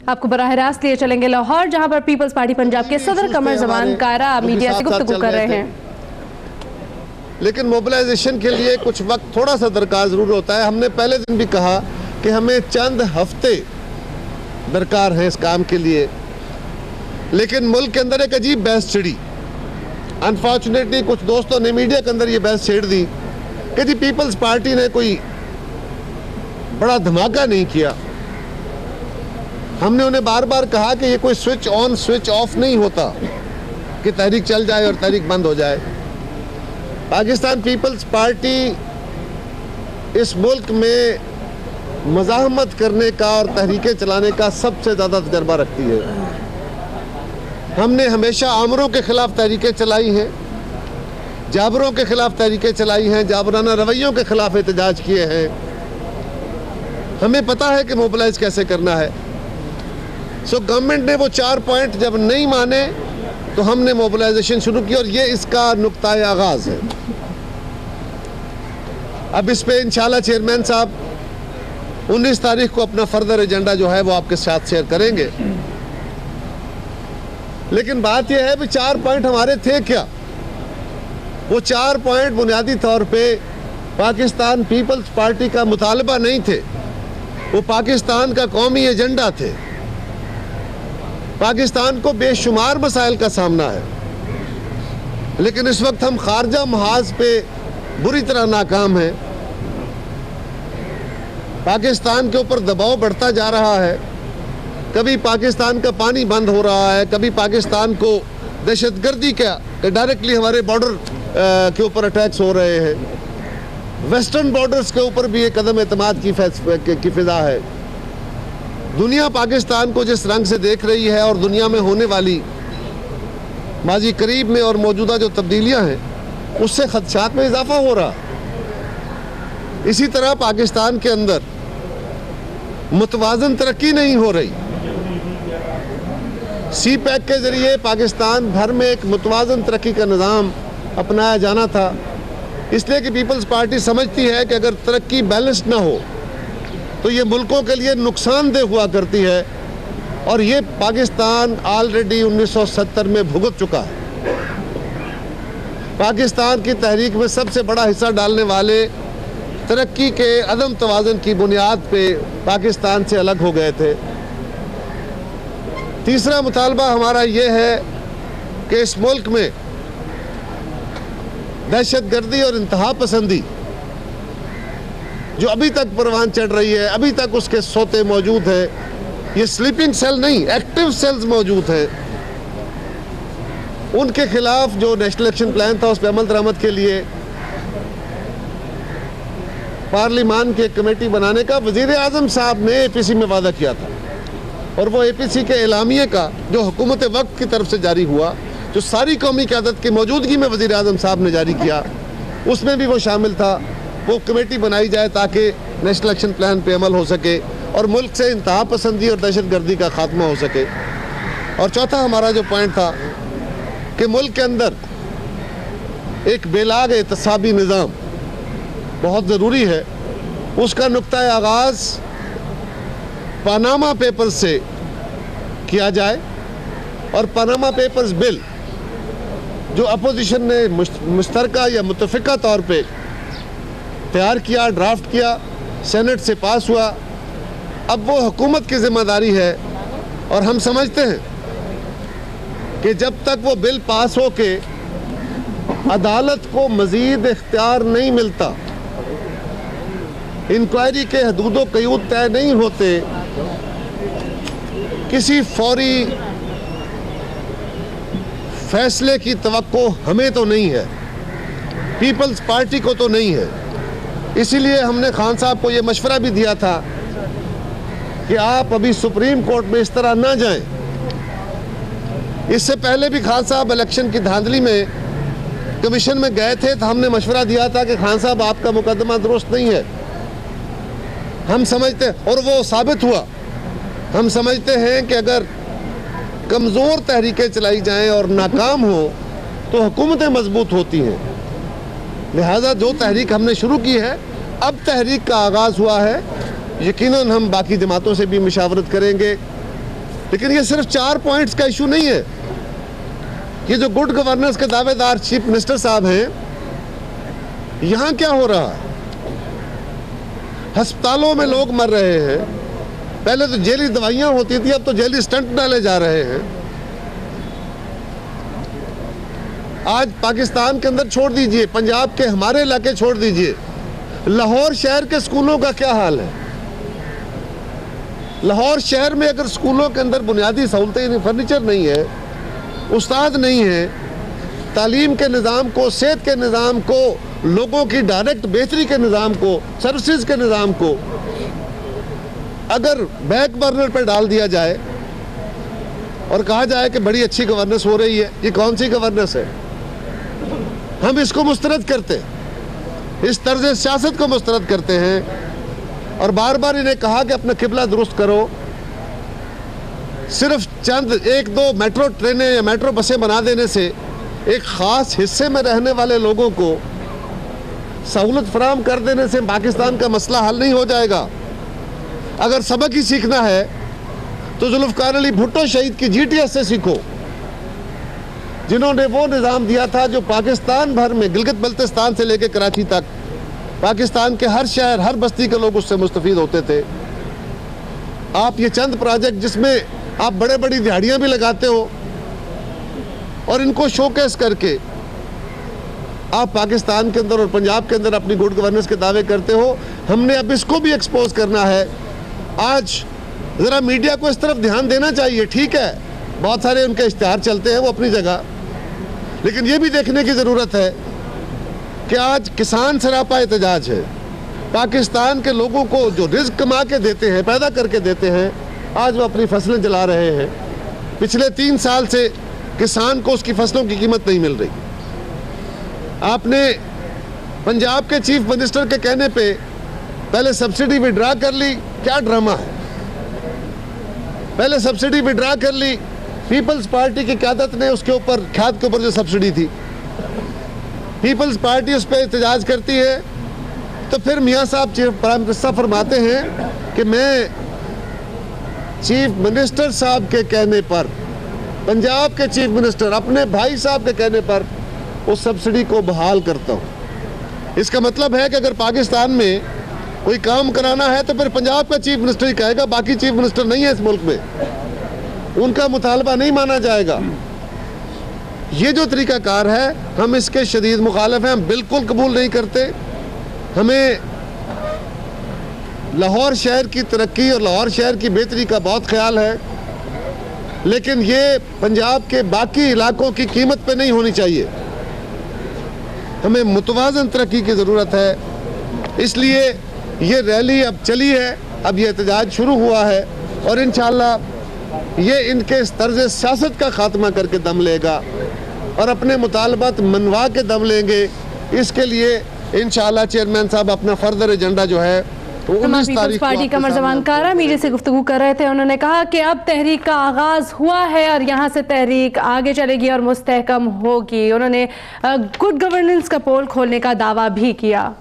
आपको बराह रास्त लिए चलेंगे लाहौर, जहां पर पीपल्स पार्टी पंजाब के सदर कमर जमान कारा मीडिया से गुफ्तगू कर रहे हैं। लेकिन मोबिलाइजेशन के लिए कुछ वक्त थोड़ा सा दरकार ज़रूर होता है। हमने पहले दिन भी कहा कि हमें चंद हफ्ते दरकार हैं इस काम के लिए, लेकिन मुल्क के अंदर एक अजीब बहस छिड़ी। अनफॉर्चुनेटली कुछ दोस्तों ने मीडिया के अंदर ये बहस छेड़ दी कि जी पीपल्स पार्टी ने कोई बड़ा धमाका नहीं किया। हमने उन्हें बार बार कहा कि ये कोई स्विच ऑन स्विच ऑफ नहीं होता कि तहरीक चल जाए और तहरीक बंद हो जाए। पाकिस्तान पीपल्स पार्टी इस मुल्क में मज़ाहमत करने का और तहरीकें चलाने का सबसे ज़्यादा तजर्बा रखती है। हमने हमेशा आमरों के ख़िलाफ़ तहरीकें चलाई हैं, जाबरों के ख़िलाफ़ तहरीकें चलाई हैं, जाबराना रवैयों के ख़िलाफ़ एहतजाज किए हैं। हमें पता है कि मोबिलाइज कैसे करना है। सो गवर्नमेंट ने वो 4 पॉइंट जब नहीं माने तो हमने मोबिलाइजेशन शुरू की और ये इसका नुक्ता-ए आगाज़ है। अब इस पे इंशाल्लाह चेयरमैन साहब 19 तारीख को अपना फर्दर एजेंडा जो है वो आपके साथ शेयर करेंगे। लेकिन बात यह है कि 4 पॉइंट हमारे थे क्या? वो 4 पॉइंट बुनियादी तौर पे पाकिस्तान पीपल्स पार्टी का मुतालबा नहीं थे, वो पाकिस्तान का कौमी एजेंडा थे। पाकिस्तान को बेशुमार मसाइल का सामना है, लेकिन इस वक्त हम खारजा महाज पे बुरी तरह नाकाम हैं। पाकिस्तान के ऊपर दबाव बढ़ता जा रहा है। कभी पाकिस्तान का पानी बंद हो रहा है, कभी पाकिस्तान को दहशतगर्दी का डायरेक्टली हमारे बॉर्डर के ऊपर अटैक्स हो रहे हैं। वेस्टर्न बॉर्डर्स के ऊपर भी एक कदम एतमाद की फिजा है। दुनिया पाकिस्तान को जिस रंग से देख रही है और दुनिया में होने वाली माजी करीब में और मौजूदा जो तब्दीलियां हैं उससे खदशात में इजाफा हो रहा। इसी तरह पाकिस्तान के अंदर मुतवाज़न तरक्की नहीं हो रही। सी पैक के ज़रिए पाकिस्तान भर में एक मुतवाज़न तरक्की का निज़ाम अपनाया जाना था, इसलिए कि पीपल्स पार्टी समझती है कि अगर तरक्की बैलेंस्ड ना हो तो ये मुल्कों के लिए नुकसानदेह हुआ करती है, और ये पाकिस्तान ऑलरेडी 1970 में भुगत चुका है। पाकिस्तान की तहरीक में सबसे बड़ा हिस्सा डालने वाले तरक्की के अदम तवाज़ुन की बुनियाद पे पाकिस्तान से अलग हो गए थे। तीसरा मुतालबा हमारा ये है कि इस मुल्क में दहशतगर्दी और इंतहा पसंदी जो अभी तक परवान चढ़ रही है, अभी तक उसके सोते मौजूद है। ये स्लीपिंग सेल नहीं, एक्टिव सेल्स मौजूद है। उनके खिलाफ जो नेशनल एक्शन प्लान था उस पर अमल दरामद के लिए पार्लिमान की एक कमेटी बनाने का वज़ीर आज़म साहब ने APC में वादा किया था, और वो APC के एलामिये का जो हुकूमत वक्त की तरफ से जारी हुआ, जो सारी कौमी क़यादत की मौजूदगी में वज़ीर आज़म साहब ने जारी किया, उसमें भी वो शामिल था। वो कमेटी बनाई जाए ताकि नेशनल एक्शन प्लान पे अमल हो सके और मुल्क से इंतहा पसंदी और दहशतगर्दी का खात्मा हो सके। और चौथा हमारा जो पॉइंट था कि मुल्क के अंदर एक बेलाग एहतसाबी निज़ाम बहुत ज़रूरी है। उसका नुक्ता आगाज़ पनामा पेपर्स से किया जाए, और पनामा पेपर्स बिल जो अपोजिशन ने मुश्तरका या मुतफ़िका तौर पे तैयार किया, ड्राफ्ट किया, सेनेट से पास हुआ, अब वो हुकूमत की ज़िम्मेदारी है। और हम समझते हैं कि जब तक वो बिल पास हो के अदालत को मज़ीद इख्तियार नहीं मिलता, इंक्वायरी के हदूद व क़यूद तय नहीं होते, किसी फौरी फैसले की तवक्को हमें तो नहीं है, पीपल्स पार्टी को तो नहीं है। इसीलिए हमने खान साहब को ये मशवरा भी दिया था कि आप अभी सुप्रीम कोर्ट में इस तरह ना जाएं। इससे पहले भी खान साहब इलेक्शन की धांधली में कमीशन में गए थे, तो हमने मशवरा दिया था कि खान साहब आपका मुकदमा दुरुस्त नहीं है। हम समझते, और वो साबित हुआ। हम समझते हैं कि अगर कमज़ोर तहरीकें चलाई जाएं और नाकाम हो तो हुकूमतें मजबूत होती हैं। लिहाजा जो तहरीक हमने शुरू की है, अब तहरीक का आगाज़ हुआ है। यकीनन हम बाकी जमातों से भी मुशावरत करेंगे लेकिन ये सिर्फ 4 पॉइंट्स का इशू नहीं है। ये जो गुड गवर्नेंस के दावेदार चीफ मिनिस्टर साहब हैं, यहां क्या हो रहा है? अस्पतालों में लोग मर रहे हैं। पहले तो जेली दवाइयां होती थी, अब तो जेली स्टंट डाले जा रहे हैं। आज पाकिस्तान के अंदर छोड़ दीजिए, पंजाब के हमारे इलाके छोड़ दीजिए, लाहौर शहर के स्कूलों का क्या हाल है? लाहौर शहर में अगर स्कूलों के अंदर बुनियादी सहूलतें, फर्नीचर नहीं है, उस्ताद नहीं है, तालीम के निज़ाम को, सेहत के निज़ाम को, लोगों की डायरेक्ट बेहतरी के निज़ाम को, सर्विसेज के निज़ाम को अगर बैक बर्नर पर डाल दिया जाए और कहा जाए कि बड़ी अच्छी गवर्नेंस हो रही है, ये कौन सी गवर्नेंस है? हम इसको मुस्तरद करते, इस तर्ज सियासत को मुस्तरद करते हैं और बार बार इन्हें कहा कि अपना किबला दुरुस्त करो। सिर्फ चंद 1-2 मेट्रो ट्रेनें या मेट्रो बसें बना देने से एक ख़ास हिस्से में रहने वाले लोगों को सहूलत फराहम कर देने से पाकिस्तान का मसला हल नहीं हो जाएगा। अगर सबक ही सीखना है तो जुल्फ़िकार अली भुट्टो शहीद की GTS से सीखो, जिन्होंने वो निज़ाम दिया था जो पाकिस्तान भर में, गिलगित बल्तिस्तान से लेकर कराची तक, पाकिस्तान के हर शहर, हर बस्ती के लोग उससे मुस्तफ़ीद होते थे। आप ये चंद प्रोजेक्ट जिसमें आप बड़े बड़ी दिहाड़ियाँ भी लगाते हो और इनको शोकेस करके आप पाकिस्तान के अंदर और पंजाब के अंदर अपनी गुड गवर्नेंस के दावे करते हो, हमने अब इसको भी एक्सपोज करना है। आज ज़रा मीडिया को इस तरफ ध्यान देना चाहिए। ठीक है, बहुत सारे उनके इश्तिहार चलते हैं, वो अपनी जगह, लेकिन ये भी देखने की ज़रूरत है कि आज किसान सरापा एहतजाज है। पाकिस्तान के लोगों को जो रिज़्क़ कमा के देते हैं, पैदा करके देते हैं, आज वो अपनी फसलें जला रहे हैं। पिछले 3 साल से किसान को उसकी फसलों की कीमत नहीं मिल रही। आपने पंजाब के चीफ मिनिस्टर के कहने पे पहले सब्सिडी विड्रा कर ली। क्या ड्रामा है? पहले सब्सिडी विड्रा कर ली, पीपल्स पार्टी की क़यादत ने उसके ऊपर, खाद के ऊपर जो सब्सिडी थी, पीपल्स पार्टी उस पर एहतजाज करती है, तो फिर मियाँ साहब प्राइम मिनिस्टर फरमाते हैं कि मैं चीफ मिनिस्टर साहब के कहने पर, पंजाब के चीफ मिनिस्टर अपने भाई साहब के कहने पर उस सब्सिडी को बहाल करता हूँ। इसका मतलब है कि अगर पाकिस्तान में कोई काम कराना है तो फिर पंजाब का चीफ मिनिस्टर ही कहेगा, बाकी चीफ मिनिस्टर नहीं है इस मुल्क में, उनका मुतालबा नहीं माना जाएगा। ये जो तरीकाकार है, हम इसके शदीद मुखालिफ हैं, हम बिल्कुल कबूल नहीं करते। हमें लाहौर शहर की तरक्की और लाहौर शहर की बेहतरी का बहुत ख्याल है, लेकिन ये पंजाब के बाकी इलाकों की कीमत पे नहीं होनी चाहिए। हमें मुतवाज़न तरक्की की ज़रूरत है। इसलिए ये रैली अब चली है, अब ये एहतजाज शुरू हुआ है और इंशाअल्लाह ये इनके इस तर्ज सियासत का खात्मा करके दम लेगा और अपने मुतालबात मनवा के दम लेंगे। इसके लिए इंशाअल्लाह चेयरमैन साहब अपना फर्दर एजेंडा जो है वो 19 तारीख पार्टी कमर जमान कारा मीडिया से गुफ्तगू कर रहे थे। उन्होंने कहा कि अब तहरीक का आगाज हुआ है और यहाँ से तहरीक आगे चलेगी और मुस्तहकम होगी। उन्होंने गुड गवर्नेंस का पोल खोलने का दावा भी किया।